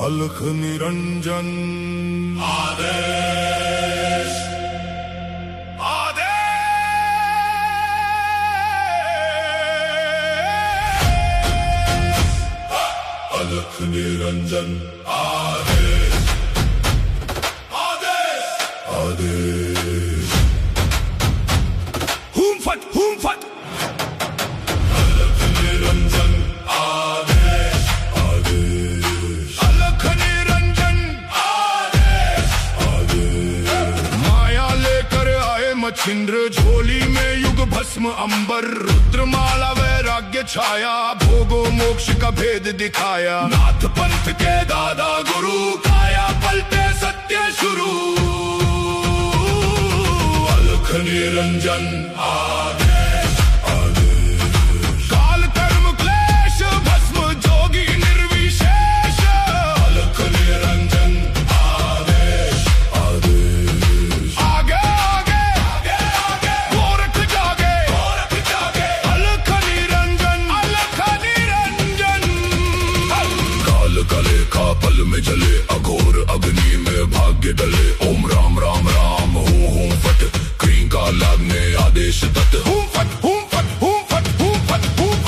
अलख निरंजन आदेश अलख निरंजन आदेश आदेश आदेश हुम फट अलख निरंजन आदेश आदेश अलख निरंजन आदेश आदेश माया लेकर आए मच्छिंद्र झोली में युग भस्म अंबर रुद्रमाला वैराग्य छाया भोगो मोक्ष का भेद दिखाया नाथ पंथ के दादा गुरु काया पलटे सत्य शुरू अलख निरंजन आदेश आदेश काल कर्म क्लेश भस्म जोगी निर्विशेष अलख निरंजन आदेश आदेश आगे आगे आगे आगे गोरख जागे अलख निरंजन काल कले का पल में जले अघोर अग्नि में भाग्य डले ओम राम राम राम हूं फट क्रीं का लागने आदेश तत् हूं फट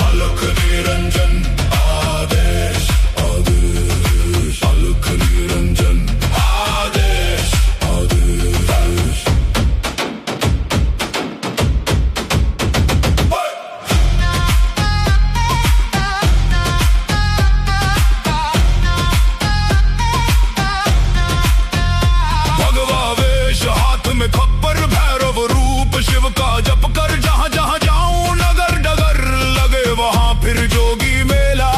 अलख निरंजन आदेश आदेश अलख निरंजन आदेश आदेश भगवा वेश हाथ में खप्पर भैरव रूप शिव का जप कर जहाँ जहाँ जाऊं नगर डगर लगे वहाँ फिर जोगी मेला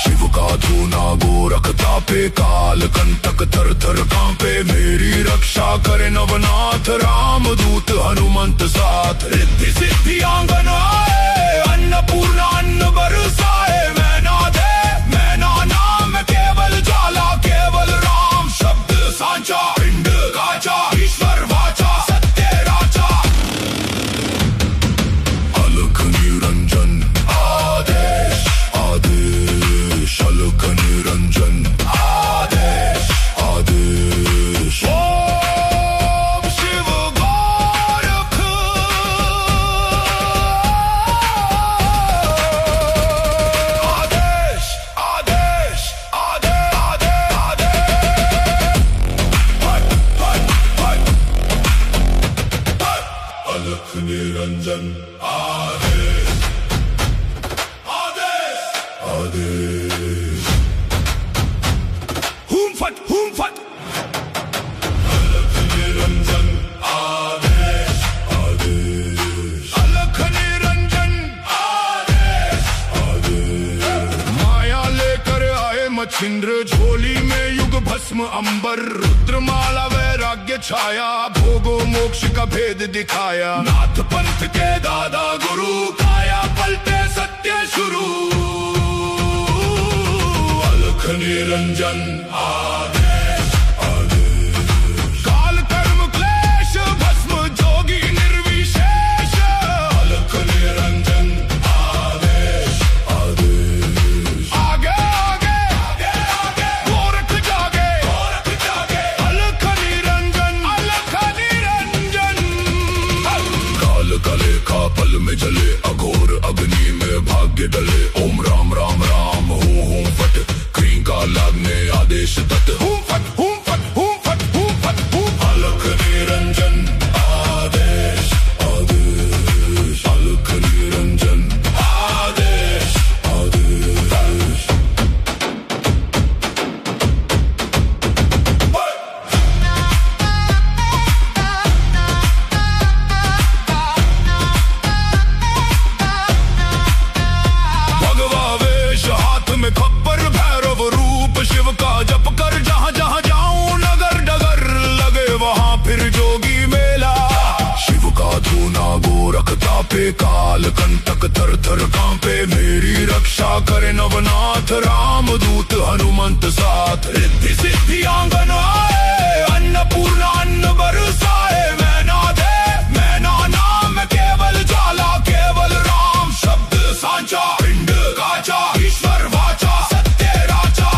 शिव का धूना गोरख तापे काल कंटक थर थर कांपे मेरी रक्षा करे नवनाथ राम दूत हनुमंत साथ रिद्धि सिद्धि आंगन आए अन्नपूर्णा अन्न बरसाए मैं ना नाम केवल जाला केवल राम शब्द सांचा पिंड काचा ईश्वर वाचा सत्य राजा अलख निरंजन आदेश आदेश अलख निरंजन आदेश आदेश ओम शिव गोरख आदेश आदेश आदेश अलख निरंजन आदेश आदेश आदेश हुम फट अलख निरंजन आदेश आदेश अलख निरंजन आदेश आदेश माया लेकर आए मच्छिंद्र झोली में युग भस्म अंबर रुद्रमाला वैराग्य छाया भोगो मोक्ष का भेद दिखाया नाथ पंथ के दादा गुरु काया पलटे सत्य शुरू अलख निरंजन आदेश आदेश काल कर्म क्लेश भस्म जोगी निर्विशेष अलख निरंजन आदेश आदेश आगे आगे आगे आगे गोरख जागे अलख निरंजन काल कले का पल में जले अघोर अग्नि में भाग्य डले ओम राम राम राम हूं फट क्रीं का लागने आदेश तत् हूं फट अलख निरंजन आदेश आदेश अलख निरंजन आदेश आदेश भगवा वेश हाथ में खप्पर भैरव रूप शिव का जप कर जहाँ जहाँ जाऊं नगर डगर लगे वहाँ फिर जोगी मेला शिव का धूना गोरख तापे काल कंटक थर थर कांपे मेरी रक्षा करे नवनाथ राम दूत हनुमंत साथ रिद्धि सिद्धि आंगन आए अन्नपूर्णा अन्न बरसाए मैं ना नाम केवल जाला केवल राम शब्द सांचा पिंड काचा ईश्वर वाचा सत्य राजा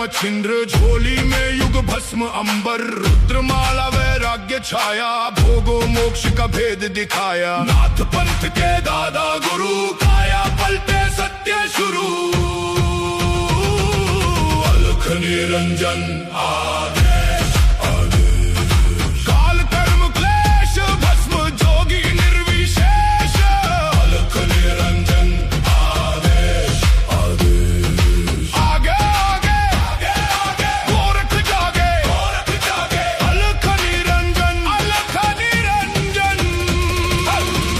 मच्छिंद्र झोली में युग भस्म अंबर, रुद्रमाला वैराग्य छाया, भोगो मोक्ष का भेद दिखाया। नाथ पंथ के दादा गुरु, काया पलटे सत्य शुरू, अलख निरंजन आदेश आदेश। काल कर्म क्लेश भस्म जोगी निर्विशेष, अलख निरंजन आदेश आदेश। आगे आगे आगे आगे गोरख जागे, गोरख जागे, अलख निरंजन, अलख निरंजन।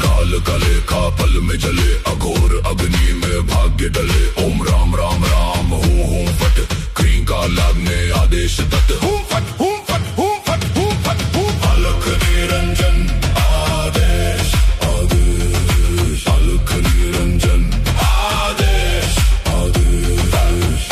काल कले का पल में जले, अघोर अग्नि में भाग्य डले। ओम राम राम राम हूं फट, क्रीं का लागने आदेश तत्। हूं फट हूं फट हूं फट हूं फट हूं, अलख निरंजन आदेश आदेश, अलख निरंजन आदेश आदेश।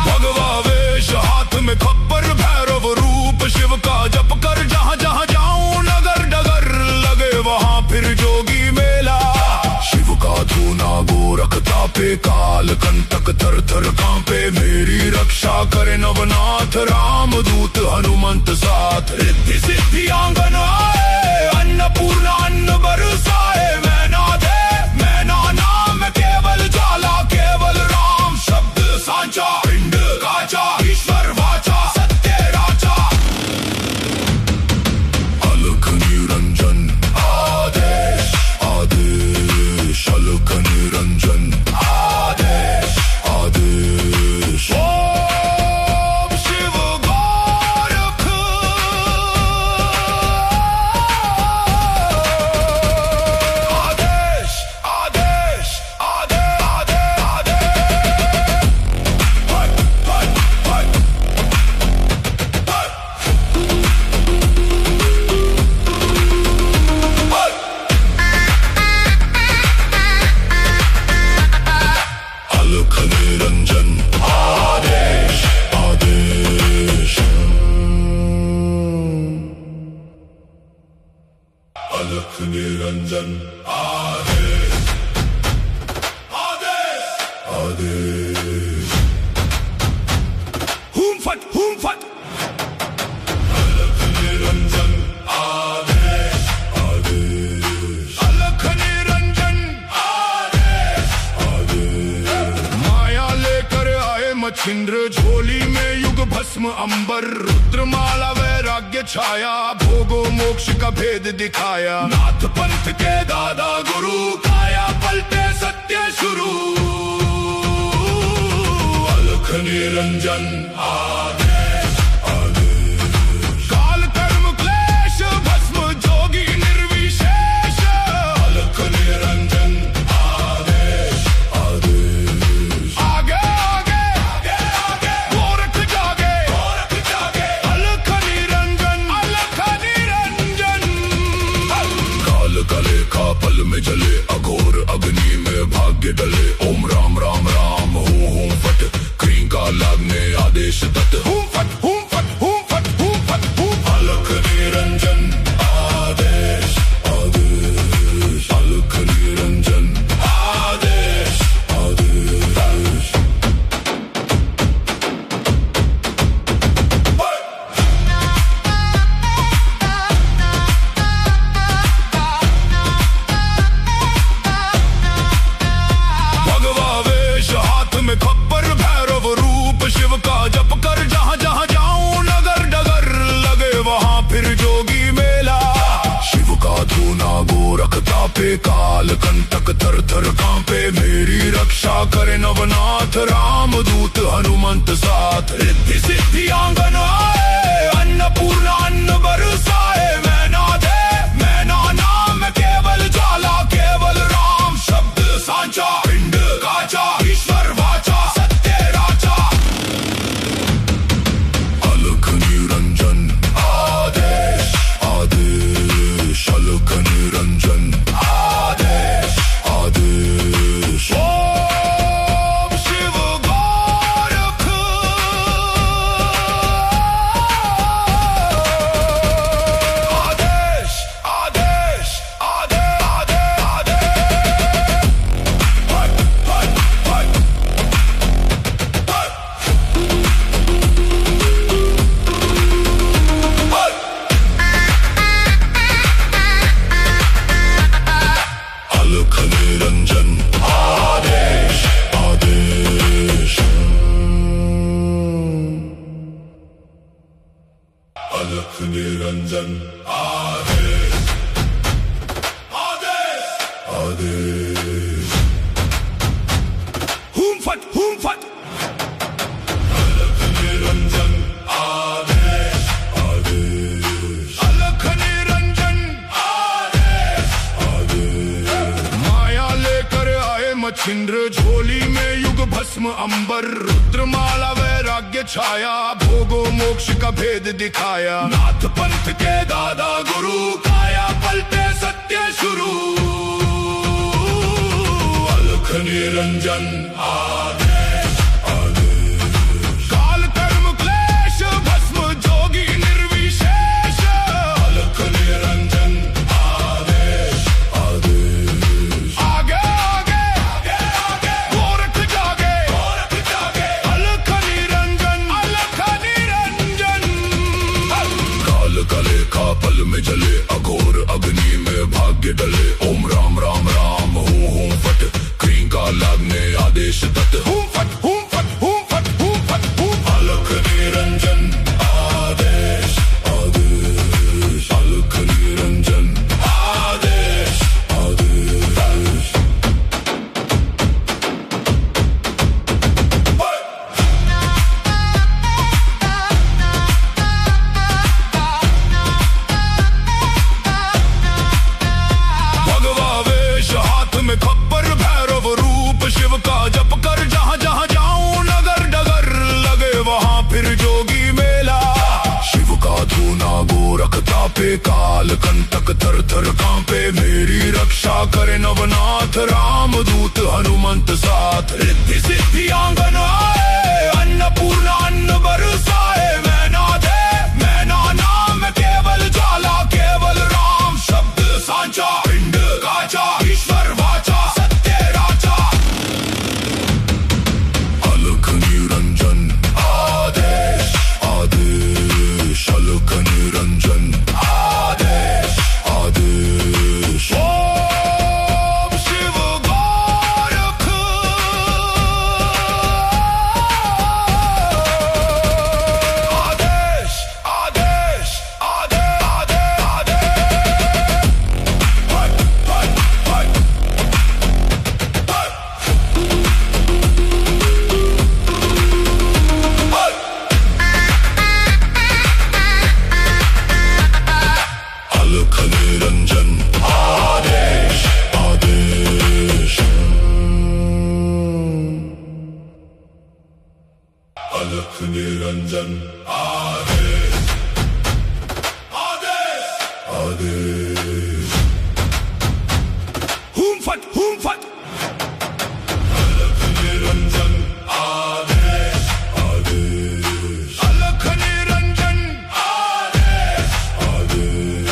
भगवा वेश हाथ में खप्पर, भैरव रूप शिव का जप कर। जहाँ जहाँ जाऊं नगर डगर, लगे वहाँ फिर जोगी मेला। शिव का धूना गोरख तापे, काल कंटक थर थर कांपे। मेरी रक्षा करे नवनाथ, राम दूत हनुमंत साथ। रिद्धि सिद्धि आंगन आए, अन्नपूर्णा अन्न बरसाए। मैं ना दे मैं ना नाम, केवल ज्वाला केवल राम। शब्द सांचा पिंड काचा, ईश्वर वाचा सत्य राजा। अलख निरंजन आदेश आदेश, अलख निरंजन आदेश आदेश। ओम शिव गोरख आदेश आदेश आदेश आदेश आदेश। हट हट हट अलख निरंजन आदेश आदेश। अलख निरंजन आदेश आदेश आदेश। हूं फट अलख निरंजन आदेश आदेश, अलख निरंजन आदेश आदेश। माया लेकर आए मच्छिंद्र झोली में युग भस्म अंबर, रुद्रमाला वैराग्य छाया, भोगो मोक्ष का भेद दिखाया। नाथ पंथ के दादा गुरु, काया पलटे सत्य शुरू, अलख निरंजन आदेश आदेश। काल कर्म क्लेश भस्म जोगी निर्विशेष, अलख निरंजन आदेश आदेश। आगे आगे आगे आगे गोरख जागे, गोरख जागे, अलख निरंजन, अलख निरंजन। काल कले का पल में जले, अघोर अग्नि में भाग्य डले। ओम राम राम राम हूं फट, क्रीं का लागने आदेश तत्। हूं फट हूं फट हूं फट हूं फट हूं, अलख निरंजन आदेश आदेश, अलख निरंजन आदेश आदेश। भगवा वेश हाथ में खप्पर, भैरव रूप शिव का जप कर। जहाँ जहाँ जाऊं नगर डगर, लगे वहाँ फिर जोगी मेला। शिव का धूना गोरख तापे, काल कंटक थर थर कांपे। मेरी रक्षा करे नवनाथ, राम दूत हनुमंत साथ। रिद्धि सिद्धि आंगन आए, अन्नपूर्णा अन्न बरसाए। मैं ना दे मैं ना नाम, केवल ज्वाला केवल राम। शब्द सांचा पिंड काचा, ईश्वर वाचा सत्य राजा। अलख निरंजन आदेश आदेश, अलख निरंजन आदेश आदेश। ओम शिव गोरख अलख निरंजन आदेश आदेश आदेश हुम फट अलख निरंजन आदेश आदेश अलख निरंजन आदेश आदेश माया लेकर आए मच्छिंद्र झोली में युग भस्म अंबर रुद्रमाला वैराग्य छाया भोगो मोक्ष का भेद दिखाया नाथ पंथ के दादा गुरु काया पलटे सत्य शुरू अलख निरंजन आदेश आदेश काल कर्म क्लेश भस्म जोगी निर्विशेष अलख निरंजन आदेश आदेश आगे आगे आगे आगे गोरख जागे अलख निरंजन काल कले का पल में जले अघोर अग्नि में भाग्य डले ओम राम राम राम हूं फट क्रीं का लागने आदेश तत् हूं फट अलख निरंजन आदेश आदेश अलख निरंजन आदेश आदेश भगवा वेश हाथ में खप्पर भैरव रूप शिव का जप कर जहां जहां जाऊं नगर डगर लगे वहां फिर जोगी मेला शिव का धूना गोरखता पे काल कंटक थर थर कांपे मेरी रक्षा करे नवनाथ राम दूत हनुमंत साथ रिद्धि सिद्धि आंगन आए अन्नपूर्णा अन्न बरसाए मैना दे मैना नाम केवल ज्वाला केवल राम शब्द सांचा पिंड काचा ईश्वर वाचा सत्य राजा अलख निरंजन आदेश आदेश अलख निरंजन आदेश आदेश ओम शिव गोरख आदेश आदेश आदेश आदेश अलख निरंजन आदेश आदेश अलख निरंजन आदेश आदेश आदेश हुम फट अलख निरंजन आदेश आदेश अलख निरंजन आदेश आदेश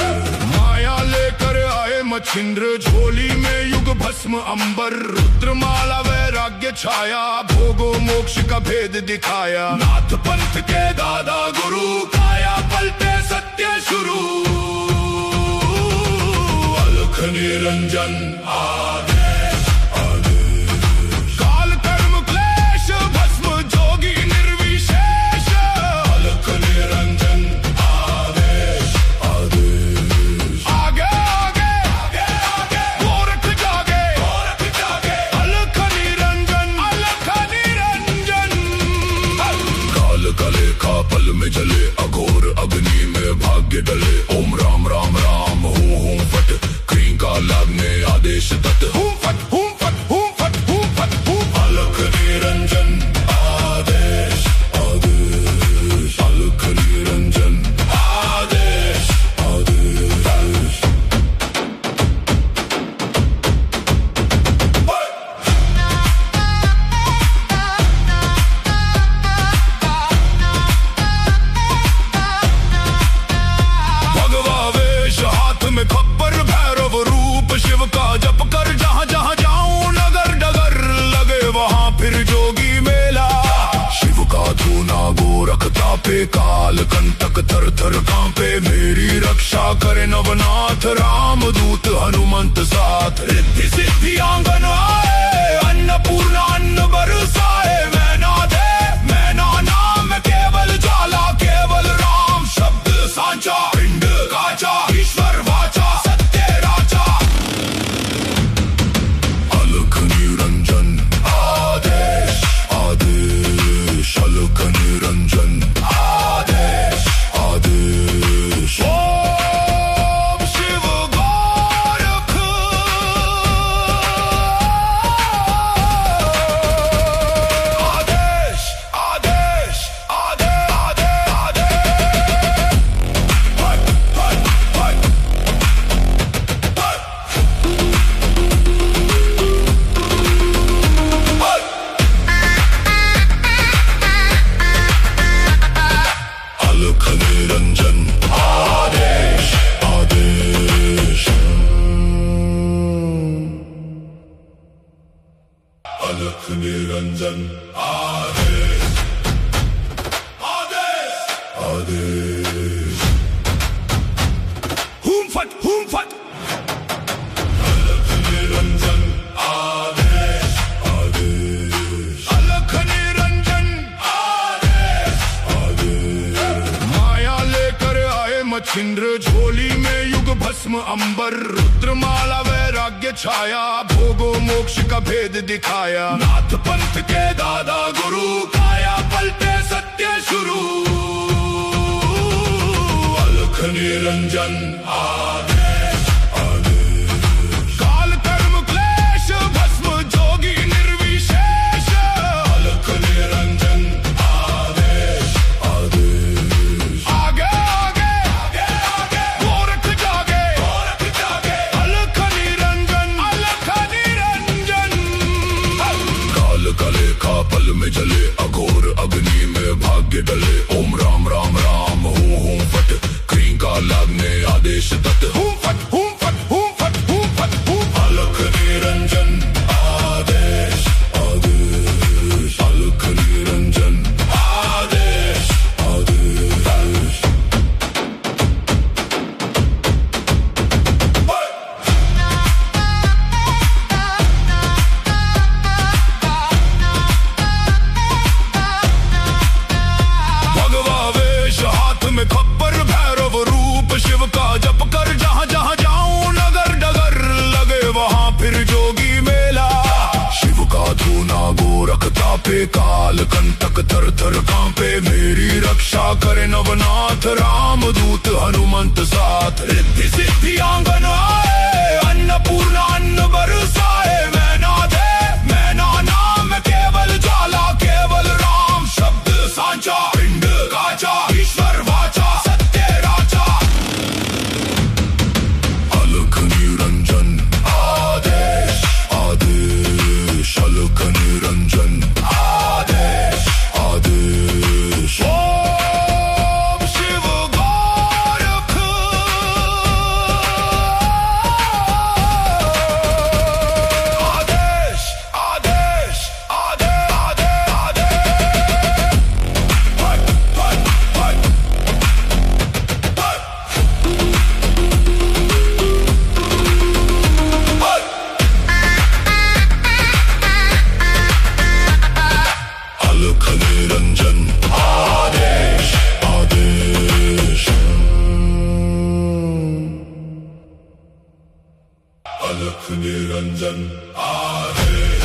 माया लेकर आए मच्छिंद्र झोली में युग भस्म अंबर रुद्रमाला वैराग्य छाया भोगो मोक्ष का भेद दिखाया नाथ पंथ के दादा गुरु काया पलटे सत्य शुरू अलख निरंजन आदेश आदेश काल कर्म क्लेश भस्म जोगी निर्विशेष अलख निरंजन आदेश आदेश आगे आगे आगे आगे गोरख जागे अलख निरंजन काल कले का पल में जले अघोर अग्नि में भाग्य डले ओम राम राम राम हूं फट क्रीं का लागने आदेश तत् हूं फट अलख निरंजन आदेश आदेश अलख निरंजन आदेश आदेश भगवा वेश हाथ में खप्पर भैरव रूप शिव का जप कर जहां जहां जाऊं नगर डगर लगे वहां फिर जोगी मेला शिव का धूना गोरखता पे काल कंटक थर थर कांपे मेरी रक्षा करे नवनाथ राम दूत हनुमंत साथ रिद्धि सिद्धि आंगन आए अन्नपूर्णा अन्न बरसाए मैना दे मैना नाम केवल ज्वाला केवल राम शब्द सांचा मच्छिंद्र झोली में युग भस्म अंबर, रुद्रमाला वैराग्य छाया, भोगो मोक्ष का भेद दिखाया। नाथ पंथ के दादा गुरु, काया पलटे सत्य शुरू, अलख निरंजन आदेश आदेश। काल कर्म क्लेश भस्म जोगी निर्विशेष, अलख निरंजन आदेश आदेश। आगे आगे आगे आगे गोरख जागे, गोरख जागे, अलख निरंजन, अलख निरंजन। काल कले का पल में जले, अघोर अग्नि में भाग्य डले। ओम राम राम राम हूँ फट, क्रीं का लगने आदेश तत्। हूँ फट हूँ फट हूँ फट हूँ फट हूँ, अलख निरंजन आदेश आदेश, अलख निरंजन आदेश आदेश। भगवा वेश हाथ में खप्पर, भैरव रूप शिव का जप कर। जहाँ जहाँ जाऊं नगर डगर, लगे वहाँ फिर जोगी मेला। शिव का धूना गोरख तापे, काल कंटक थर थर कांपे। मेरी रक्षा करे नवनाथ, राम दूत हनुमंत साथ। रिद्धि सिद्धि आंगन आए, अन्नपूर्णा अन्न बरसाए। मैना दे मैना नाम, केवल ज्वाला केवल राम। शब्द सांचा पिंड काचा, ईश्वर वाचा सत्य राचा। अलख निरंजन आदेश आदेश, अलख निरंजन आदेश आदेश। ओम शिव गोरख आदेश आदेश आदेश आदेश आदेश। हट हट हट हट हट। अलख निरंजन आदेश आदेश, अलख निरंजन आदेश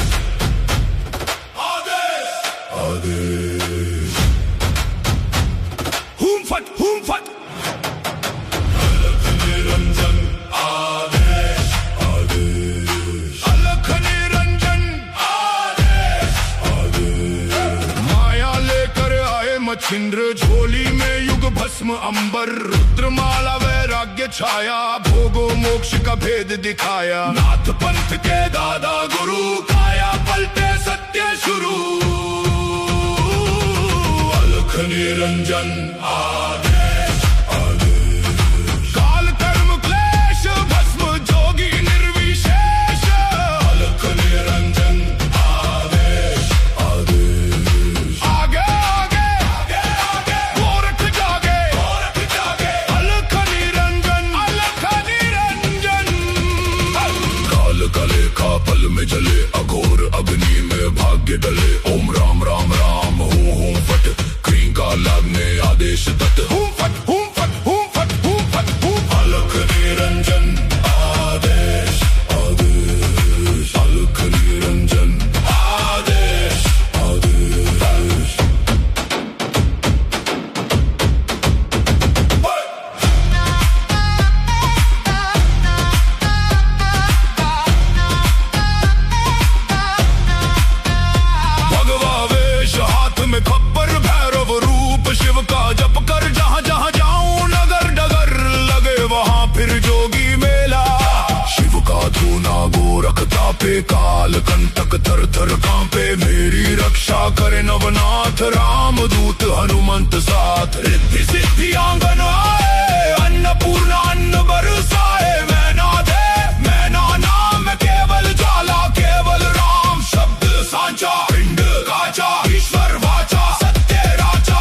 आदेश आदेश। हूम फट अलख निरंजन आदेश आदेश, अलख निरंजन आदेश आदेश। माया लेकर आए मच्छिंद्र झोली में युग भस्म अंबर, रुद्रमाला वैराग्य छाया, भोगो मोक्ष का भेद दिखाया। नाथ पंथ के दादा गुरु, काया पलटे सत्य शुरू, अलख निरंजन आदेश आदेश। काल कर्म क्लेश भस्म जोगी निर्विशेष, अलख निरंजन आदेश आदेश। आगे आगे आगे आगे गोरख जागे, गोरख जागे, अलख निरंजन, अलख निरंजन। काल कले का पल में जले, अघोर अग्नि में भाग्य डले। ओम राम राम राम हूँ फट, क्रीं का लगने आदेश तत्। हूँ फट हूँ फट हूँ फट हूँ फट हूँ, अलख निरंजन आदेश आदेश, अलख निरंजन आदेश आदेश। भगवा वेश हाथ में खप्पर, भैरव रूप शिव का जप कर। जहाँ जहाँ जाऊं नगर डगर, लगे वहाँ फिर जोगी मेला। शिव का धूना गोरख तापे, काल कंटक थर थर कांपे। मेरी रक्षा करे नवनाथ, राम दूत हनुमंत साथ। रिद्धि सिद्धि आंगन आए, अन्नपूर्णा अन्न बरसाए। मैना दे मैना नाम, केवल ज्वाला केवल राम। शब्द सांचा पिंड काचा, ईश्वर वाचा सत्य राचा।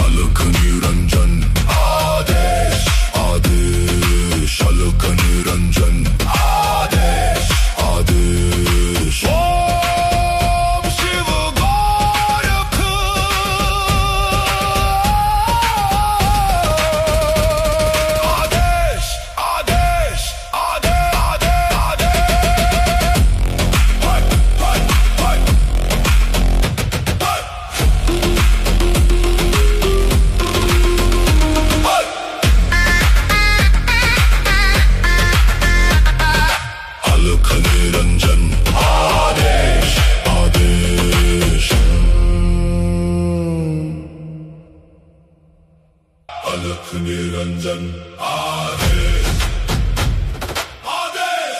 अलख निरंजन आदेश आदेश, अलख निरंजन आदेश आदेश। ओम शिव गोरख निरंजन आदेश आदेश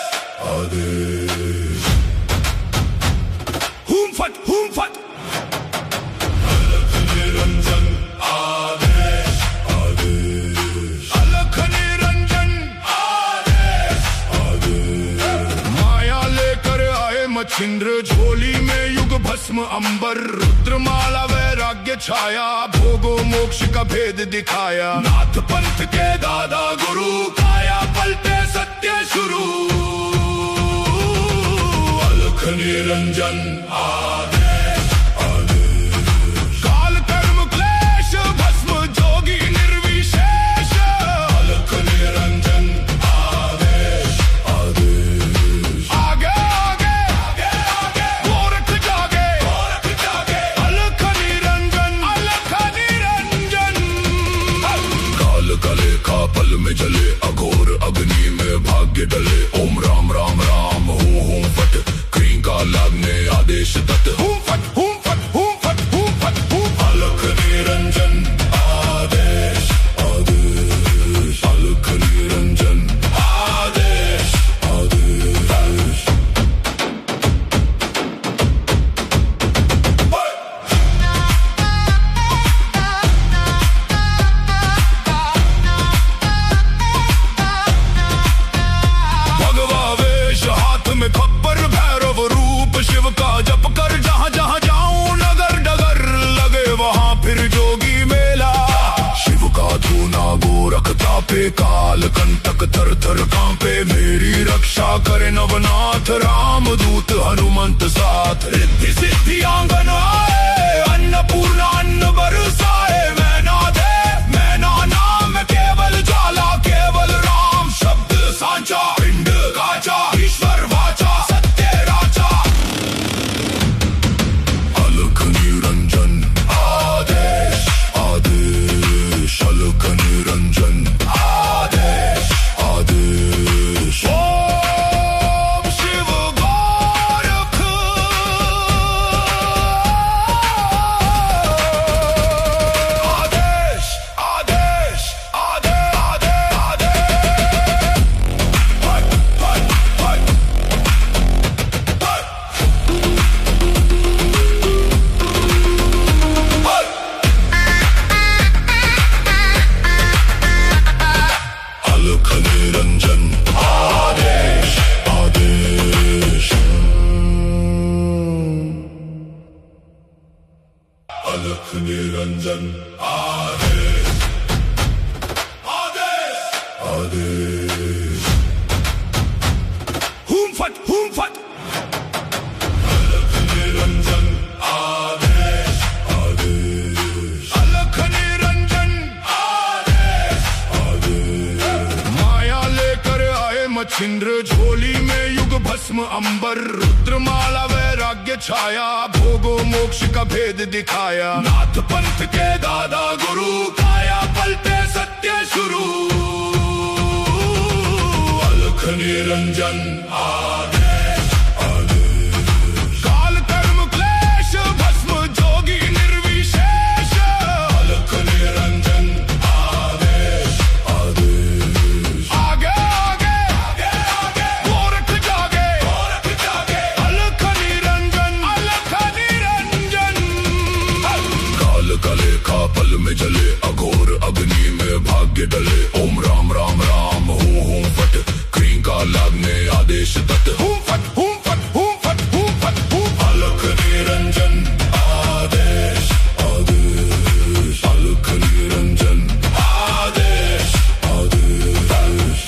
आदेश हुम फट अलख निरंजन आदेश आदेश अलख निरंजन आदेश आदेश माया लेकर आए मच्छिंद्र झोली में युग भस्म अंबर रुद्रमाला वैराग्य छाया भोगो मोक्ष का भेद दिखाया नाथ पंथ के दादा गुरु काया पलटे सत्य शुरू अलख निरंजन आदेश आदेश काल कर्म क्लेश भस्म जोगी निर्विशेष अलख निरंजन आदेश आदेश आगे आगे आगे आगे गोरख जागे अलख निरंजन काल कले का पल में जले अघोर अग्नि में भाग्य डले ओम राम राम राम हूं फट क्रीं का लागने आदेश तत् हूं फट अलख निरंजन आदेश आदेश अलख निरंजन आदेश आदेश भगवा वेश हाथ में खप्पर भैरव रूप शिव का जप कर जहां जहां जाऊं नगर डगर लगे वहां फिर जोगी मेला शिव का धूना गोरख तापे काल कंटक थर थर कांपे मेरी रक्षा करे नवनाथ राम दूत हनुमंत साथ रिद्धि सिद्धि आंगन आए अन्नपूर्णा अन्न बरसाए मैना दे मैना नाम केवल जाला केवल राम शब्द सांचा पिंड काचा ईश्वर वाचा सत्य राजा अलख निरंजन आदेश आदेश अलख निरंजन आदेश आदेश ओम शिव गोरख आदेश आदेश आदेश आदेश अलख निरंजन आदेश आदेश अलख निरंजन आदेश आदेश आदेश हुम फट अलख निरंजन आदेश आदेश अलख निरंजन आदेश आदेश माया लेकर आए मच्छिंद्र झोली में युग भस्म अंबर रुद्रमाला वैराग्य छाया भोगो मोक्ष का भेद दिखाया नाथ पंथ के दादा गुरु काया पलटे सत्य शुरू अलख निरंजन आदेश आदेश काल कर्म क्लेश भस्म जोगी निर्विशेष अलख निरंजन आदेश आदेश आगे आगे आगे आगे गोरख जागे अलख निरंजन काल कले का पल में जले अघोर अग्नि में भाग्य डले ओम राम राम राम हूं फट क्रीं का लागने आदेश तत् हूं फट अलख निरंजन आदेश आदेश अलख निरंजन आदेश आदेश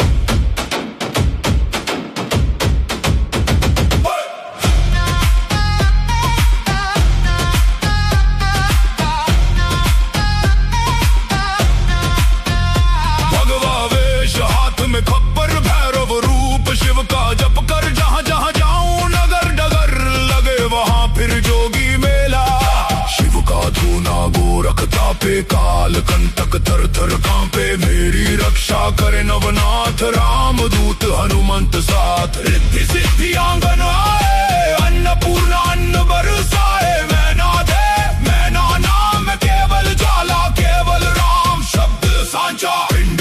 भगवा वेश हाथ में खप्पर भैरव रूप शिव का जप कर जहां जहां जाऊं नगर डगर लगे वहां फिर जोगी मेला शिव का धूना गोरख तापे काल कंटक थर थर कांपे मेरी रक्षा करे नवनाथ राम दूत हनुमंत साथ रिद्धि सिद्धि आंगन आए अन्नपूर्णा अन्न बरसाए मैना दे मैना नाम केवल जाला केवल राम शब्द सांचा पिंड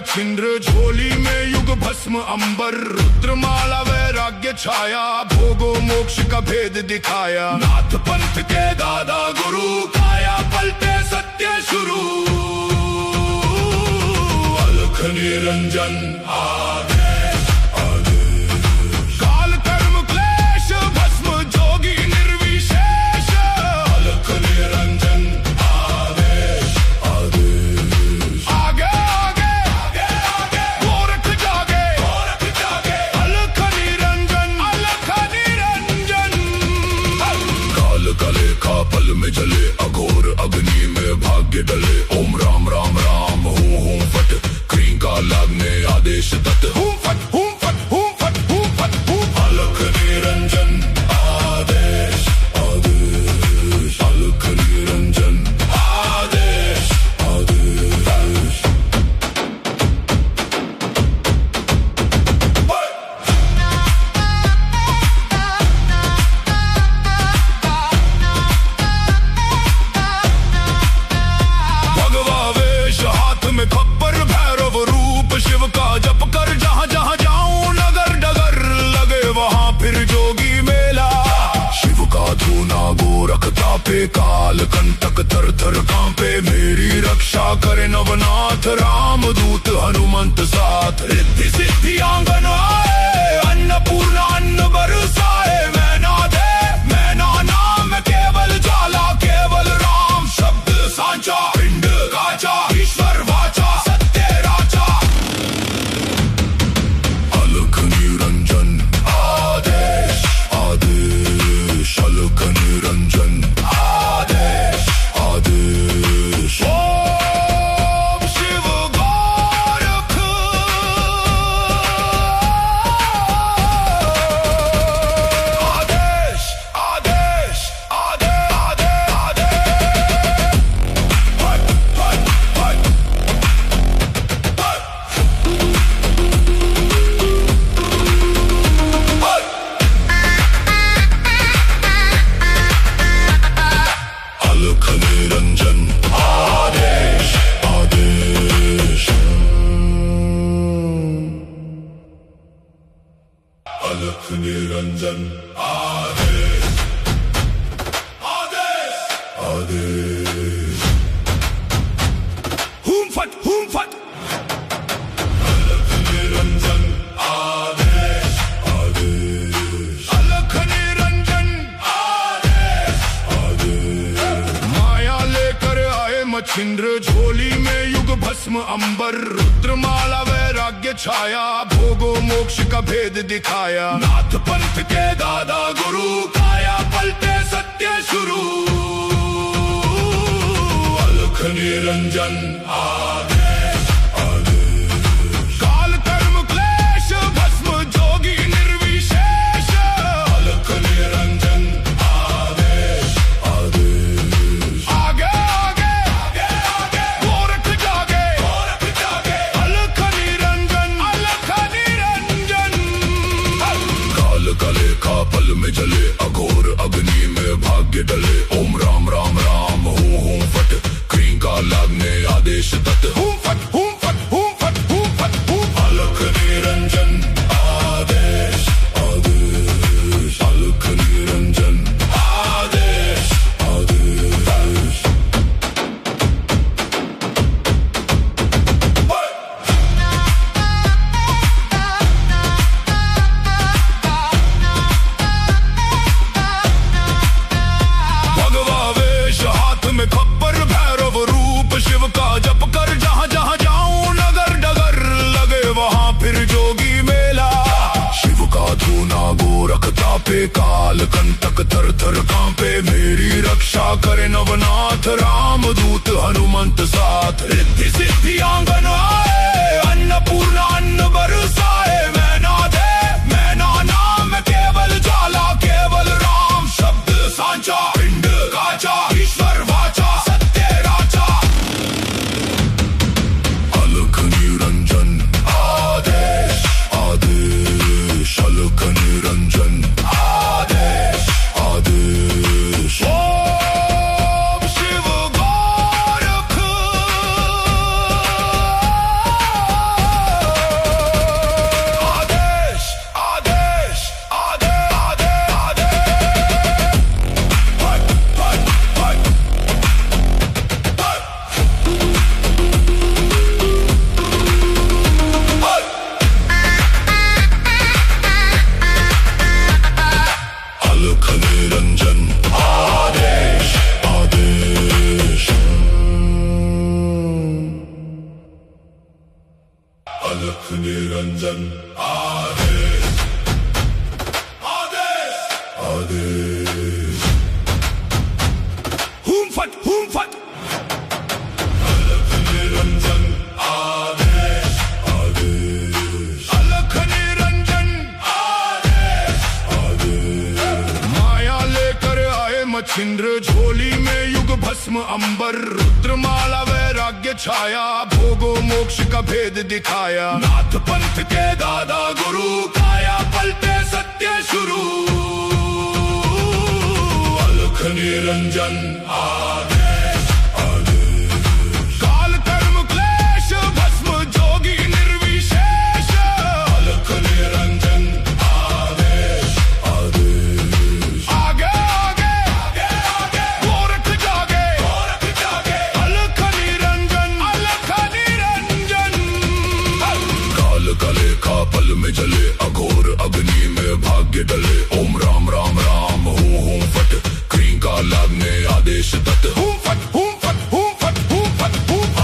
मच्छिंद्र झोली में युग भस्म अंबर, रुद्रमाला वैराग्य छाया, भोगो मोक्ष का भेद दिखाया। नाथ पंथ के दादा गुरु, काया पलटे सत्य शुरू, अलख निरंजन आदेश आदेश। काल कर्म क्लेश भस्म जोगी निर्विशेष, अलख निरंजन आदेश आदेश। आगे आगे आगे आगे गोरख जागे, गोरख जागे, अलख निरंजन, अलख निरंजन। काल कले का पल में जले, अघोर अग्नि में भाग्य डले। ओम राम राम राम हूं फट, क्रीं का लागने आदेश तत्। हूं फट हूं फट हूं फट हूं फट हूं, अलख निरंजन आदेश आदेश, अलख निरंजन आदेश आदेश। भगवा वेश हाथ में खप्पर, भैरव रूप शिव का जप कर। जहाँ जहाँ जाऊं नगर डगर, लगे वहाँ फिर जोगी मेला। शिव का धूना गोरख तापे, काल कंटक थर थर कांपे। मेरी रक्षा करे नवनाथ, राम दूत हनुमंत साथ। रिद्धि सिद्धि आंगन आए, अन्नपूर्णा अन्न बरसाए। मैं ना दे मैं ना नाम, केवल जाला केवल राम। शब्द सांचा पिंड काचा, ईश्वर वाचा सत्य राजा। अलख निरंजन आदेश आदेश, अलख निरंजन आदेश आदेश। ओम शिव गोरख आदेश आदेश आदेश आदेश। हट हट हट अलख निरंजन आदेश आदेश। अलख निरंजन आदेश आदेश आदेश। हूं फट अलख निरंजन आदेश आदेश, अलख निरंजन आदेश आदेश। माया लेकर आए मच्छिंद्र झोली में युग भस्म अंबर, रुद्रमाला वैराग्य छाया, भोगो मोक्ष का भेद दिखाया। नाथ पंथ के दादा गुरु, काया पलटे सत्य शुरू, अलख निरंजन आदेश आदेश। काल कर्म क्लेश भस्म जोगी निर्विशेष, अलख निरंजन आदेश आदेश। आगे आगे आगे आगे गोरख जागे, गोरख जागे, अलख निरंजन, अलख निरंजन। काल कले का पल में जले, अघोर अग्नि में भाग्य डले। ओम राम राम राम हूं फट, क्रीं का लागने आदेश तत्। हूं फट हूं फट हूं फट हूं फट हूं, अलख निरंजन आदेश आदेश, अलख निरंजन आदेश आदेश। भगवा वेश हाथ में खप्पर, भैरव रूप शिव का जप कर। जहाँ जहाँ जाऊं नगर डगर, लगे वहाँ फिर जोगी मेला। शिव का धूना गोरख तापे, काल कंटक थर थर कांपे। मेरी रक्षा करे नवनाथ, राम दूत हनुमंत साथ। रिद्धि सिद्धि आंगन आए, अन्नपूर्णा अन्न बरसाए। मैं ना दे मैं ना नाम, केवल जाला केवल राम। शब्द सांचा पिंड काचा, ईश्वर वाचा सत्य राजा। अलख निरंजन आदेश आदेश, अलख निरंजन आदेश आदेश। ओम शिव गोरख निरंजन आदेश आदेश आदेश हुम फट अलख निरंजन आदेश आदेश अलख निरंजन आदेश आदेश माया लेकर आए मच्छिंद्र झोली में युग भस्म अंबर रुद्रमाला वैराग्य छाया भोगो मोक्ष का भेद दिखाया नाथ पंथ के दादा गुरु काया पलटे सत्य शुरू अलख निरंजन आदेश आदेश काल कर्म क्लेश भस्म जोगी निर्विशेष अलख निरंजन आदेश आदेश आगे आगे आगे आगे गोरख जागे अलख निरंजन काल कले का पल में जले अघोर अग्नि में भाग्य डले ओम राम राम राम हूं फट क्रीं का लागने आदेश तत् हूं फट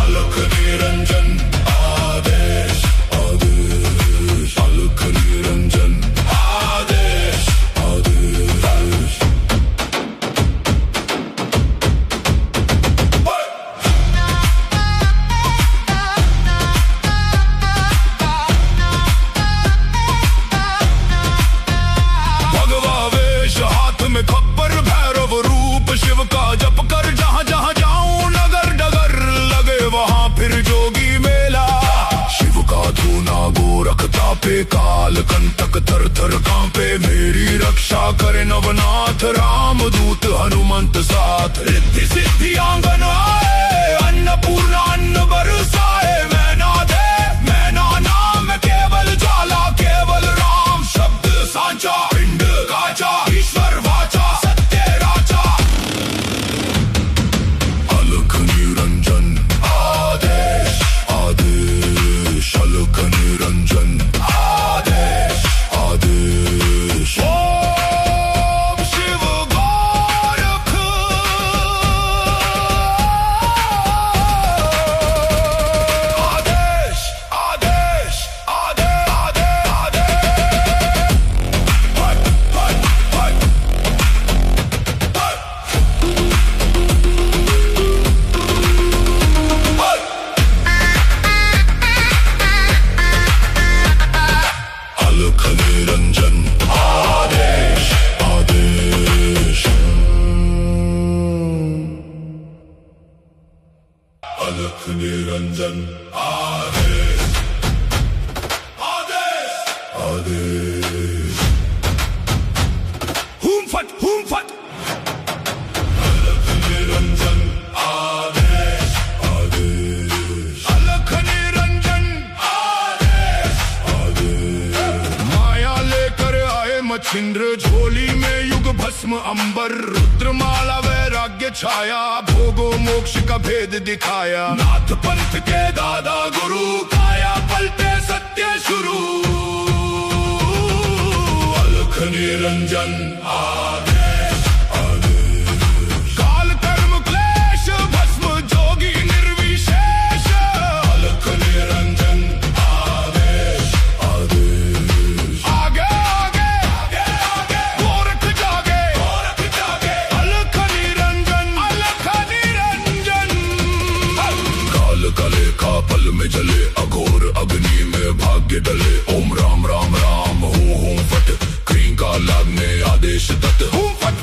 अलख निरंजन आदेश आदेश अलख निरंजन आदेश आदेश भगवा वेश हाथ में खप्पर भैरव रूप शिव का जप कर जहां जहां जाऊं नगर डगर लगे वहां फिर जोगी मेला शिव का धूना गोरखता पे काल कंटक थर थर कांपे मेरी रक्षा करे नवनाथ राम दूत हनुमंत साथ रिद्धि सिद्धि आंगन आए अन्नपूर्णा अन्न बरसाए मैं ना दे मैं ना नाम केवल जाला केवल राम शब्द सांचा पिंड काचा ईश्वर वाचा सत्य राजा अलख निरंजन आदेश आदेश अलख निरंजन आदेश आदेश ओम शिव गोरख आदेश आदेश आदेश आदेश अलख निरंजन आदेश आदेश अलख निरंजन आदेश आदेश आदेश हुम फट अलख निरंजन आदेश आदेश अलख निरंजन आदेश आदेश माया लेकर आए मच्छिंद्र झोली में युग भस्म अंबर रुद्रमाला वैराग्य छाया भोगो मोक्ष का भेद दिखाया नाथ पंथ के दादा गुरु काया पलटे सत्य शुरू अलख निरंजन आदेश आदेश काल कर्म क्लेश भस्म जोगी निर्विशेष अलख निरंजन आदेश आदेश आगे आगे आगे आगे गोरख जागे अलख निरंजन काल कले का पल में जले अघोर अग्नि में भाग्य डले ओम राम राम राम हूं फट क्रीं का लागने आदेश तत् हूं फट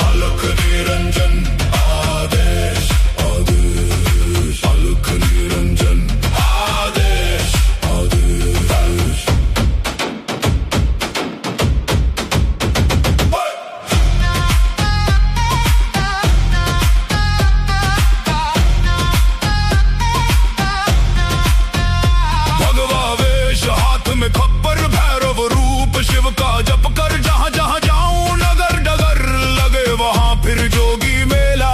अलख निरंजन आदेश आदेश अलख निरंजन आदेश आदेश भगवा वेश हाथ में खप्पर भैरव रूप शिव का जप कर जहां जहां जाऊं नगर डगर लगे वहां फिर जोगी मेला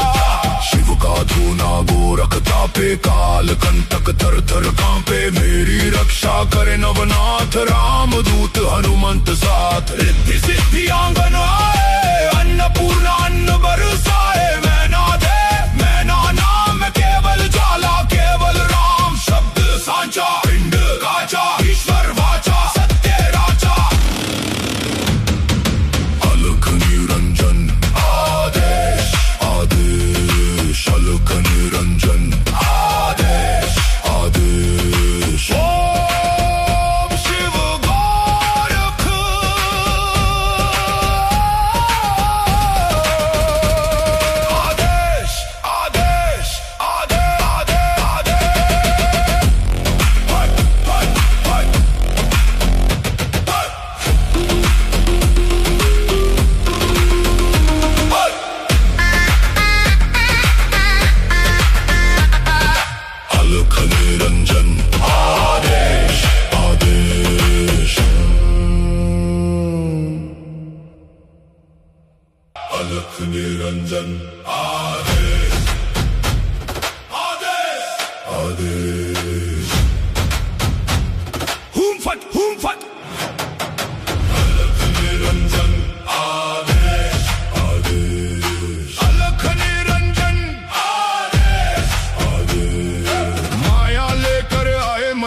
शिव का धूना गोरखता पे काल कंटक थर थर कांपे मेरी रक्षा करे नवनाथ राम दूत हनुमंत साथ रिद्धि सिद्धि आंगन आए अन्नपूर्णा अन्न बरसाए मैं ना दे मैं ना नाम केवल जाला केवल राम शब्द सांचा पिंड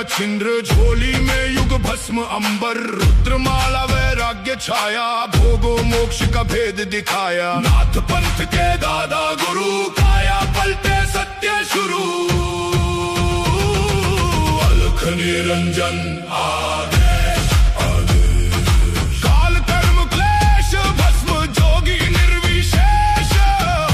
मच्छिंद्र झोली में युग भस्म अंबर, रुद्रमाला वैराग्य छाया, भोगो मोक्ष का भेद दिखाया। नाथ पंथ के दादा गुरु, काया पलटे सत्य शुरू, अलख निरंजन आदेश आदेश। काल कर्म क्लेश भस्म जोगी निर्विशेष,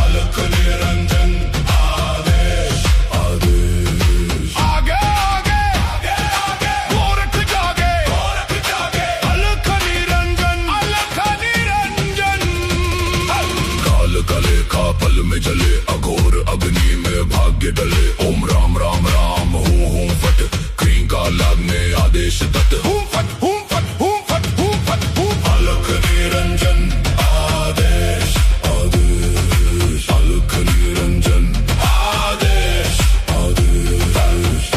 अलख निरंजन आदेश आदेश। आगे आगे आगे आगे गोरख जागे, गोरख जागे, अलख निरंजन, अलख निरंजन। काल कले का पल में जले, अघोर अग्नि में भाग्य डले। ओम राम राम राम हूँ फट, क्रीं का लागने आदेश तत्। हूँ फट हूँ फट हूँ फट हूँ फट हूँ, अलख निरंजन आदेश आदेश, अलख निरंजन आदेश आदेश।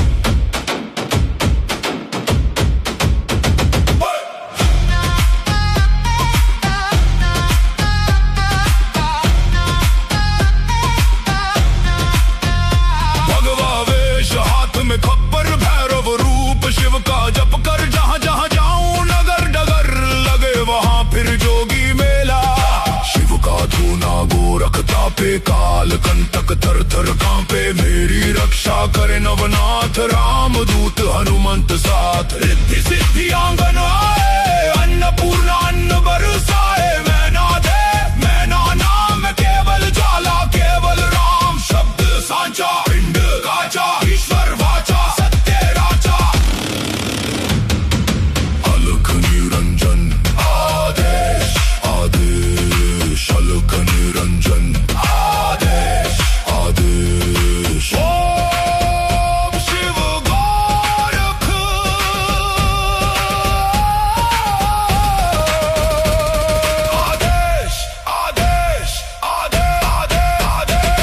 भगवा वेश हाथ में खप्पर, भैरव रूप शिव का जप कर। जहाँ जहाँ जाऊं नगर डगर, लगे वहाँ फिर जोगी मेला। शिव का धूना गोरख तापे, काल कंटक थर थर कांपे। मेरी रक्षा करे नवनाथ, राम दूत हनुमंत साथ। रिद्धि सिद्धि आंगन आए, अन्नपूर्णा अन्न बरसाए। मैं ना दे मैं ना नाम, केवल जाला केवल राम। शब्द सांचा पिंड काचा, ईश्वर वाचा सत्य राचा। अलख निरंजन आदेश आदेश, अलख निरंजन आदेश आदेश। ओम शिव गोरख आदेश आदेश आदेश आदेश आदेश।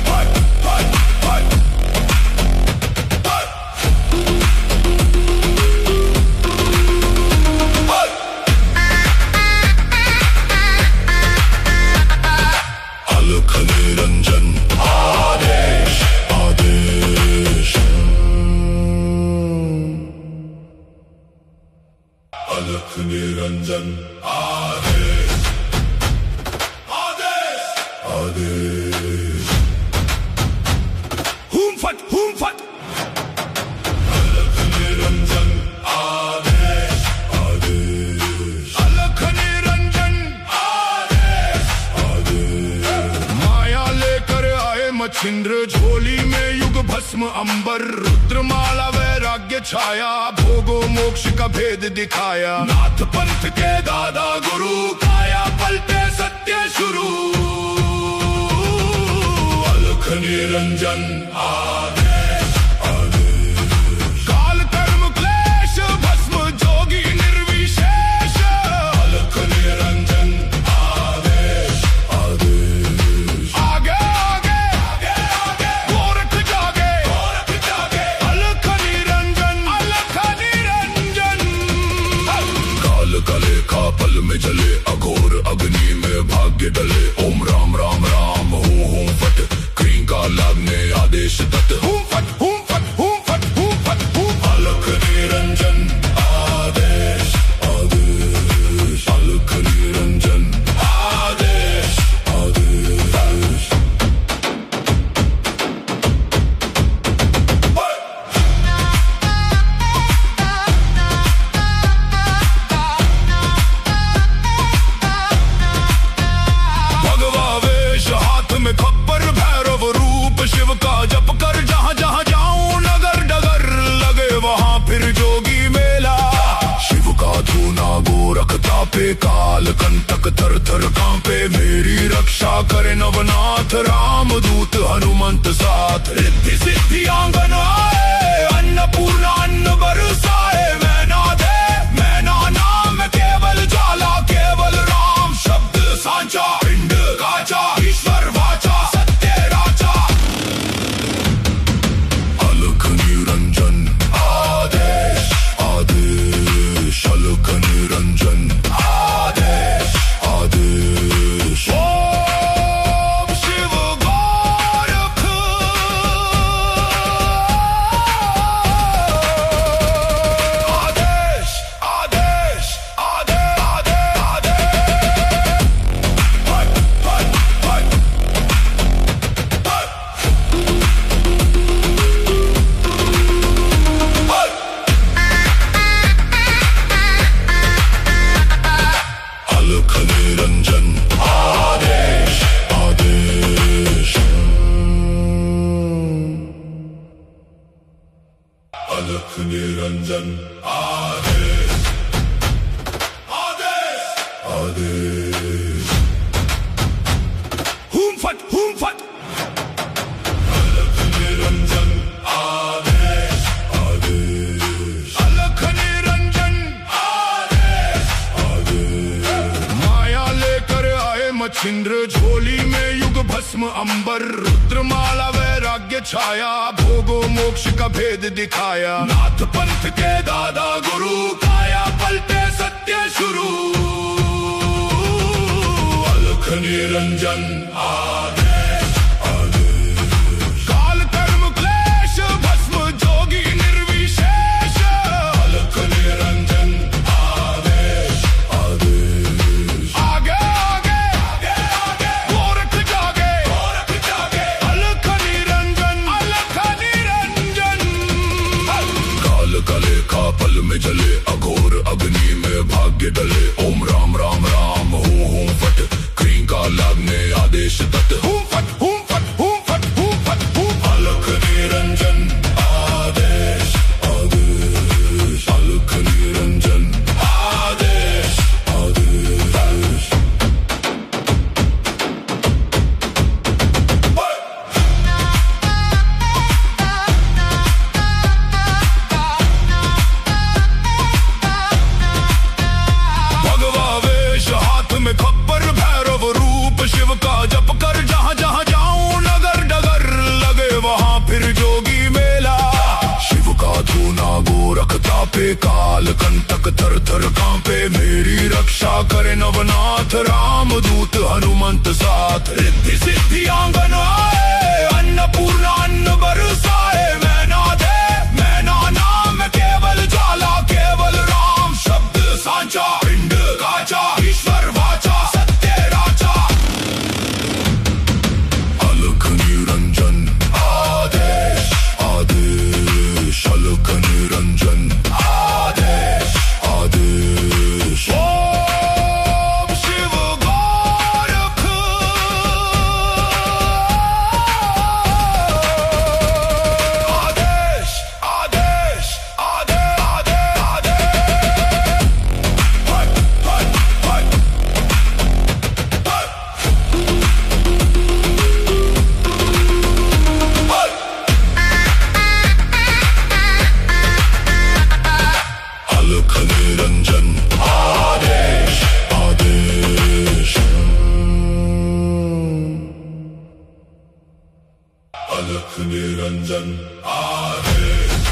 हट हट हट अलख निरंजन आदेश आदेश। अलख निरंजन आदेश आदेश आदेश। हूम फट अलख निरंजन आदेश आदेश, अलख निरंजन आदेश आदेश। माया लेकर आए मच्छिंद्र झोली में युग भस्म अंबर, रुद्रमाला वैराग्य छाया। भोगो मोक्ष का भेद दिखाया। नाथ पंथ के दादा गुरु, काया पलटे सत्य शुरू, अलख निरंजन आदेश आदेश। काल कर्म क्लेश भस्म जोगी निर्विशेष, अलख निरंजन आदेश आदेश। आगे आगे आगे आगे गोरख जागे, गोरख जागे, अलख निरंजन, अलख निरंजन। काल कले का पल में जले, अघोर अग्नि में भाग्य डले। ओम राम राम राम हूँ फट, क्रीं का लागने आदेश तत्। हूँ फट हूँ फट हूँ फट हूँ फट हूँ, अलख निरंजन आदेश आदेश, अलख निरंजन आदेश आदेश। भगवा वेश हाथ में खप्पर, भैरव रूप शिव का जप कर। जहाँ जहाँ जाऊं नगर डगर, लगे वहाँ फिर जोगी मेला। शिव का धूना गोरख तापे, काल कंटक थर थर कांपे। मेरी रक्षा करे नवनाथ, राम दूत हनुमंत साथ। रिद्धि सिद्धि आंगन आए, अन्नपूर्णा अन्न बरसाए। मैं ना दे मैं ना नाम, केवल जाला केवल राम। शब्द सांचा पिंड काचा, ईश्वर वाचा सत्य राचा। अलख निरंजन आदेश आदेश, अलख निरंजन आदेश आदेश। ओम शिव गोरख निरंजन आदेश आदेश आदेश हुम फट अलख निरंजन आदेश आदेश अलख निरंजन आदेश आदेश माया लेकर आए मच्छिंद्र झोली में युग भस्म अंबर रुद्रमाला वैराग्य छाया भोगो मोक्ष का भेद दिखाया नाथ पंथ के दादा गुरु काया पलटे सत्य शुरू अलख निरंजन आदेश आदेश काल कर्म क्लेश भस्म जोगी निर्विशेष अलख निरंजन आदेश आदेश आगे आगे आगे आगे गोरख जागे अलख निरंजन काल कले का पल में जले अघोर अग्नि में भाग्य डले ओम राम राम राम हूँ फट क्रीं का लागने आदेश तत् हूँ फट अलख निरंजन आदेश आदेश अलख निरंजन आदेश आदेश भगवा वेश हाथ में खप्पर भैरव रूप शिव का जप कर जहाँ जहाँ जाऊं नगर डगर लगे वहाँ फिर जोगी मेला शिव का धूना गोरख तापे काल कंटक थर थर कांपे मेरी रक्षा करे नवनाथ राम दूत हनुमंत साथ रिद्धि सिद्धि आंगन आए अन्नपूर्णा अन्न बरसाए मैं ना दे मैं ना नाम केवल ज्वाला केवल राम शब्द सांचा पिंड काचा ईश्वर वाचा सत्य राजा अलख निरंजन आदेश आदेश अलख निरंजन आदेश आदेश ओम शिव गोरख आदेश आदेश आदेश आदेश हट हट अलख निरंजन आदेश आदेश अलख निरंजन आदेश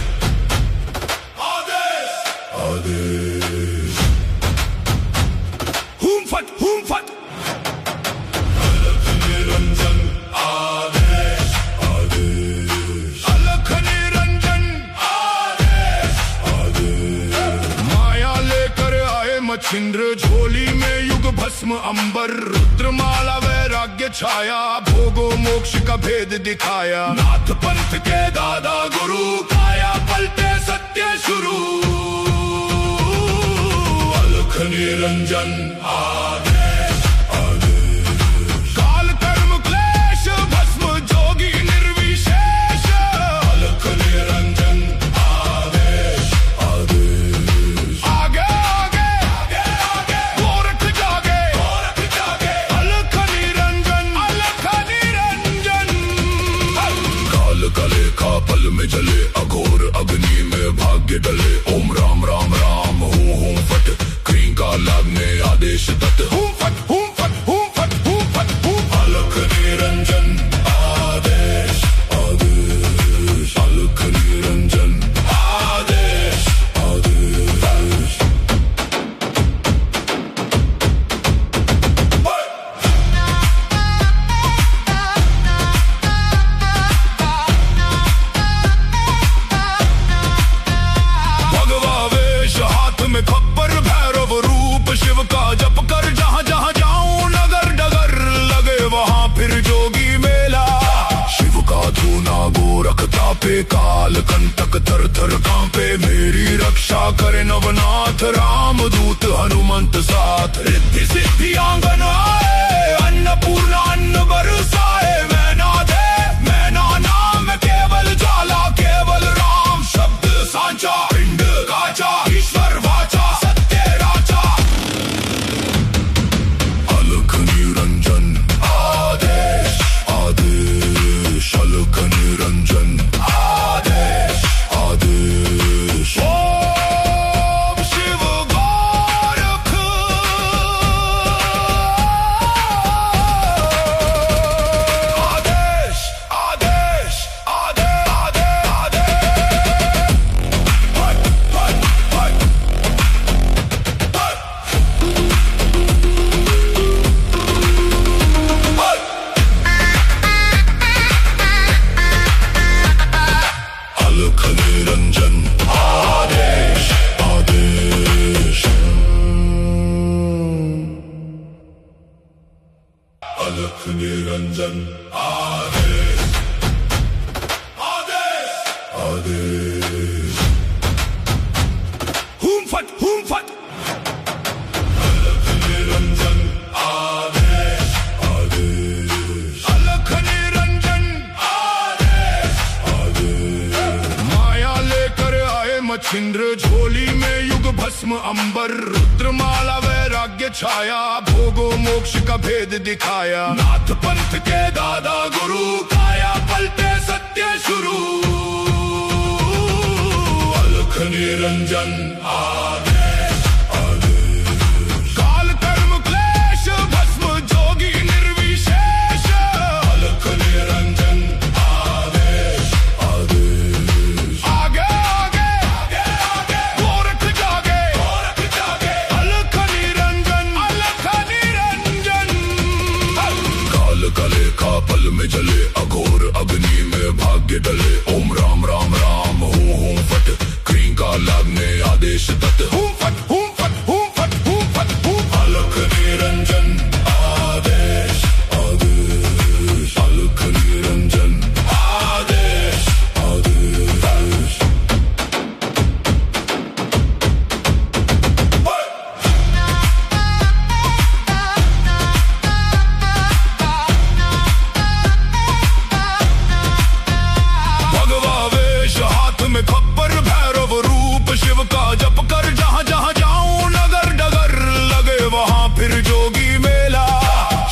आदेश आदेश हुम फट अलख निरंजन आदेश आदेश अलख निरंजन आदेश आदेश माया लेकर आए मच्छिंद्र झोली में युग भस्म अंबर रुद्रमाला वैराग्य छाया भोगो मोक्ष का भेद दिखाया नाथ पंथ के दादा गुरु काया पलटे सत्य शुरू अलख निरंजन आदेश आदेश काल कर्म क्लेश भस्म जोगी निर्विशेष अलख निरंजन आदेश आदेश आगे आगे आगे आगे गोरख जागे अलख निरंजन काल कले का पल में जले अघोर अग्नि में भाग्य डले ओम राम राम राम हूँ फट क्रीं का लागने आदेश तत् हूँ फट अलख निरंजन आदेश आदेश अलख निरंजन आदेश आदेश भगवा वेश हाथ में खप्पर भैरव रूप शिव का जप कर जहाँ जहाँ जाऊं नगर डगर लगे वहाँ फिर जोगी मेला शिव का धूना गोरख तापे काल कंटक थर थर कांपे मेरी रक्षा करे नवनाथ राम दूत हनुमंत साथ रिद्धि सिद्धि आंगन आए अन्नपूर्णा अन्न बरसाए मैं ना दे मैं ना नाम केवल ज्वाला केवल राम शब्द सांचा आदेश हूम फट अलख निरंजन आदेश आदेश अलख निरंजन आदेश आदेश माया लेकर आए मच्छिंद्र झोली में युग भस्म अंबर रुद्रमाला वैराग्य छाया भोगो मोक्ष का भेद दिखाया नाथ पंथ के दादा गुरु काया पलटे सत्य शुरू अलख निरंजन आदेश आदेश काल कर्म क्लेश भस्म जोगी निर्विशेष अलख निरंजन आदेश आदेश आगे आगे आगे आगे गोरख जागे अलख निरंजन काल कले का पल में जले अघोर अग्नि में भाग्य डले ओम राम राम राम हूँ फट क्रीं का लागने आदेश तत् हूँ फट अलख निरंजन आदेश आदेश अलख निरंजन आदेश आदेश भगवा वेश हाथ में खप्पर भैरव रूप शिव का जप कर जहाँ जहाँ जाऊं नगर डगर लगे वहाँ फिर जोगी मेला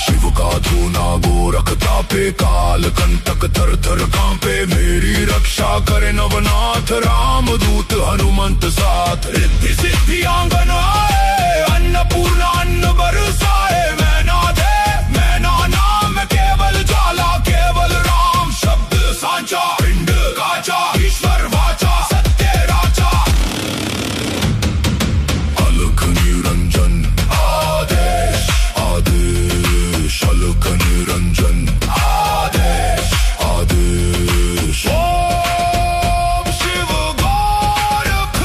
शिव का धूना गोरख तापे काल कंटक थर थर कांपे मेरी रक्षा करे नवनाथ राम दूत हनुमंत साथ रिद्धि सिद्धि आंगन आए अन्नपूर्णा अन्न बरसाए मैं ना नाम केवल ज्वाला केवल राम शब्द सांचा पिंड काचा ईश्वर वाचा सत्य राजा अलख निरंजन आदेश आदेश अलख निरंजन आदेश आदेश ओम शिव गोरख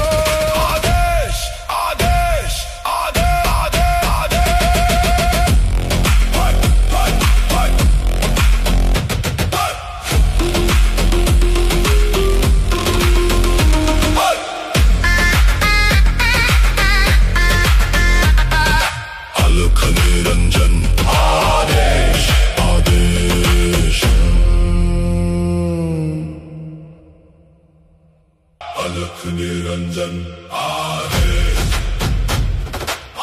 आदेश आदेश आदेश आदेश अलख निरंजन आदेश आदेश अलख निरंजन आदेश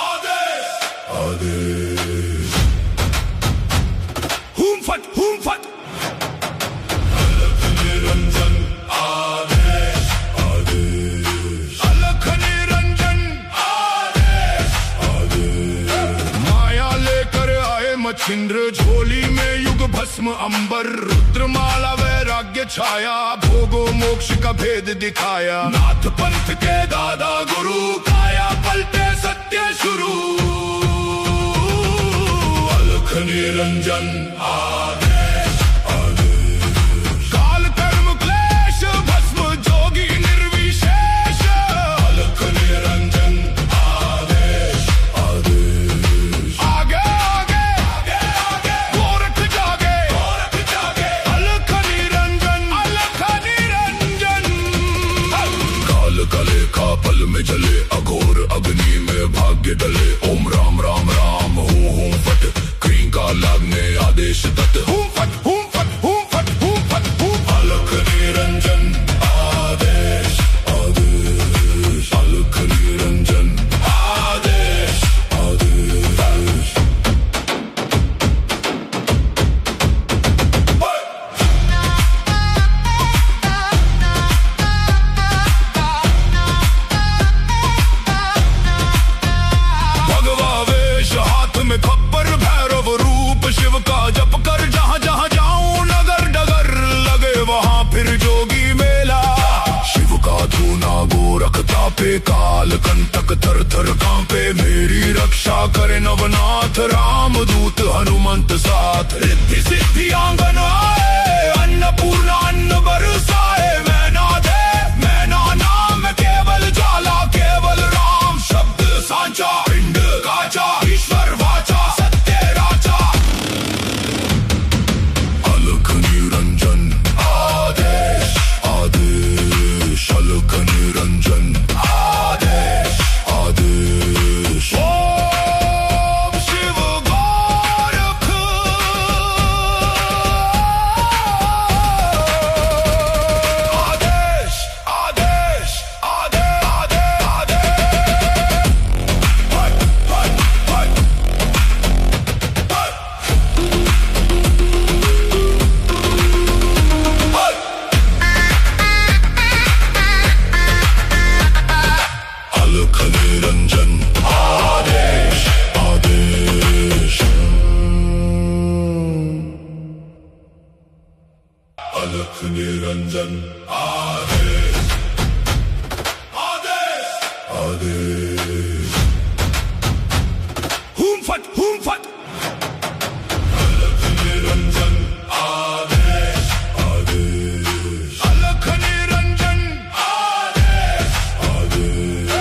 आदेश आदेश हूम फट अलख निरंजन आदेश आदेश अलख निरंजन आदेश आदेश माया लेकर आए मच्छिंद्र झोली में युग भस्म अंबर रुद्रमाला वैराग्य छाया भोगो मोक्ष का भेद दिखाया नाथ पंथ के दादा गुरु काया पलटे सत्य शुरू अलख निरंजन आदेश आदेश काल कर्म क्लेश भस्म जोगी निर्विशेष अलख निरंजन आदेश आदेश आगे आगे आगे आगे गोरख जागे अलख निरंजन काल कले का पल में जले अघोर अग्नि में भाग्य डले ओम राम राम राम हूँ फट क्रीं का लागने आदेश तत् हूँ फट अलख निरंजन आदेश आदेश अलख निरंजन आदेश आदेश भगवा वेश हाथ में खप्पर भैरव रूप शिव का जप कर जहाँ जहाँ जाऊं नगर डगर लगे वहाँ फिर जोगी मेला शिव का धूना गोरख तापे काल कंटक थर थर कांपे मेरी रक्षा करे नवनाथ राम दूत हनुमंत साथ रिद्धि सिद्धि आंगन आए अन्नपूर्णा अन्न बरसाए मैं ना नाम केवल ज्वाला केवल राम शब्द सांचा पिंड काचा ईश्वर वाचा सत्य राजा निरंजन आदेश आदेश आदेश हुम फट अलख निरंजन आदेश आदेश अलख निरंजन आदेश आदेश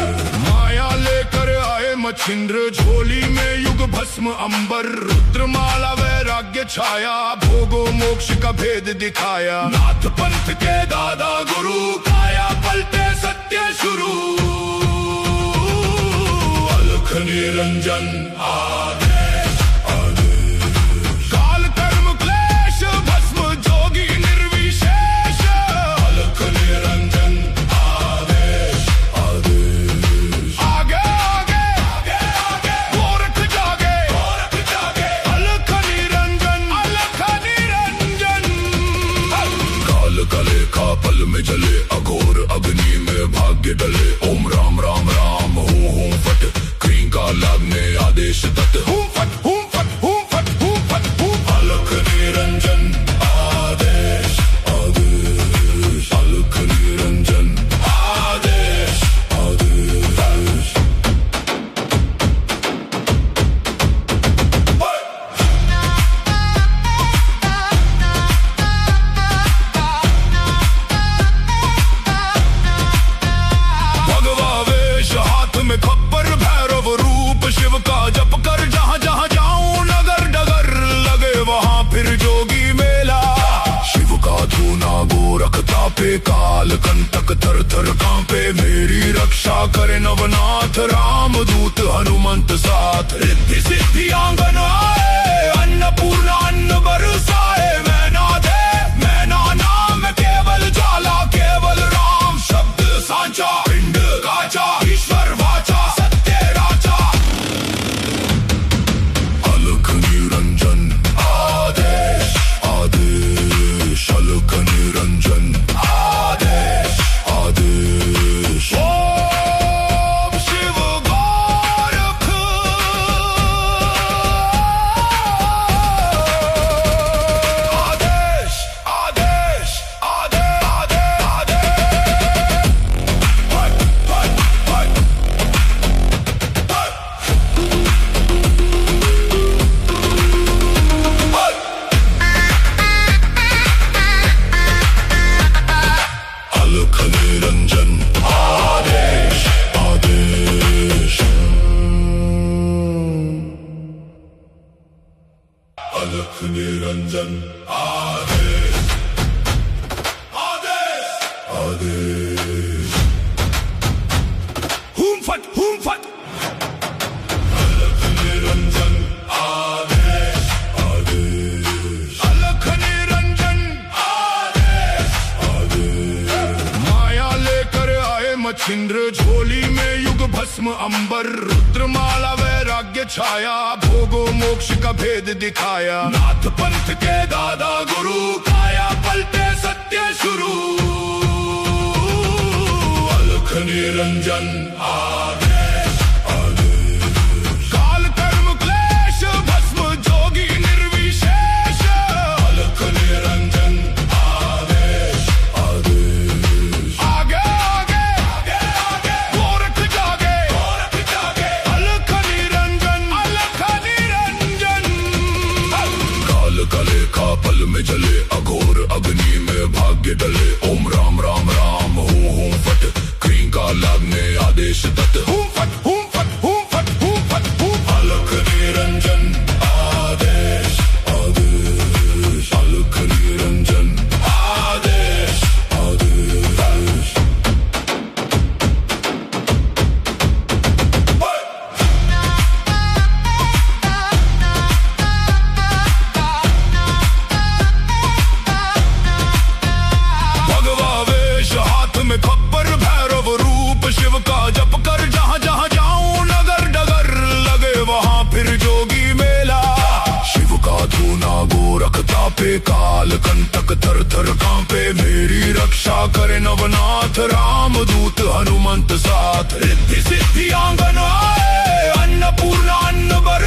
माया लेकर आए मच्छिंद्र झोली में युग भस्म अंबर रुद्रमाला वैराग्य छाया भोगो मोक्ष का भेद दिखाया नाथ पंथ के दादा गुरु काया पलटे सत्य शुरू अलख निरंजन आदेश आदेश काल कर्म क्लेश भस्म जोगी निर्विशेष अलख निरंजन आदेश आदेश आगे आगे आगे आगे गोरख जागे अलख निरंजन काल कले का पल में जले अघोर अग्नि में भाग्य डले ओम राम राम राम हूं फट क्रीं का लागने आदेश तत् हूं फट अलख निरंजन आदेश आदेश अलख निरंजन आदेश आदेश भगवा वेश हाथ में खप्पर भैरव रूप शिव का जप कर जहां जहां जाऊं नगर डगर लगे वहां फिर जोगी मेला शिव का धूना गोरखता पे काल कंटक थर थर कांपे मेरी रक्षा करे नवनाथ राम दूत हनुमंत साथ रिद्धि सिद्धि आंगन आए अन्नपूर्णा अन्न बरसाए मैं ना नाम केवल ज्वाला केवल राम शब्द सांचा पिंड काचा ईश्वर वाचा सत्य राजा अलख निरंजन आदेश आदेश अलख निरंजन आदेश आदेश ओम शिव गोरख आदेश आदेश आदेश आदेश अलख निरंजन आदेश आदेश अलख निरंजन आदेश आदेश आदेश हुम फट अलख निरंजन आदेश आदेश अलख निरंजन आदेश आदेश माया लेकर आए मच्छिंद्र झोली में युग भस्म अंबर रुद्रमाला वैराग्य छाया भोगो मोक्ष का भेद दिखाया नाथ पंथ के दादा गुरु काया पलटे सत्य शुरू अलख निरंजन आदेश आदेश काल कर्म क्लेश भस्म जोगी निर्विशेष अलख निरंजन आदेश आदेश आगे आगे आगे आगे गोरख जागे अलख निरंजन काल कले का पल में जले अघोर अग्नि में भाग्य डले ओम राम राम राम हूं फट क्रीं का लागने आदेश तत् हूं फट अलख निरंजन आदेश आदेश अलख निरंजन आदेश आदेश भगवा वेश हाथ में खप्पर भैरव रूप शिव का जप कर जहां जहां जाऊं नगर डगर लगे वहां फिर जोगी मेला शिव का धूना गोरखता पे काल कंटक थर थर कांपे मेरी रक्षा करे नवनाथ राम दूत हनुमंत साथ रिद्धि सिद्धि आंगन आए अन्नपूर्णा अन्न बर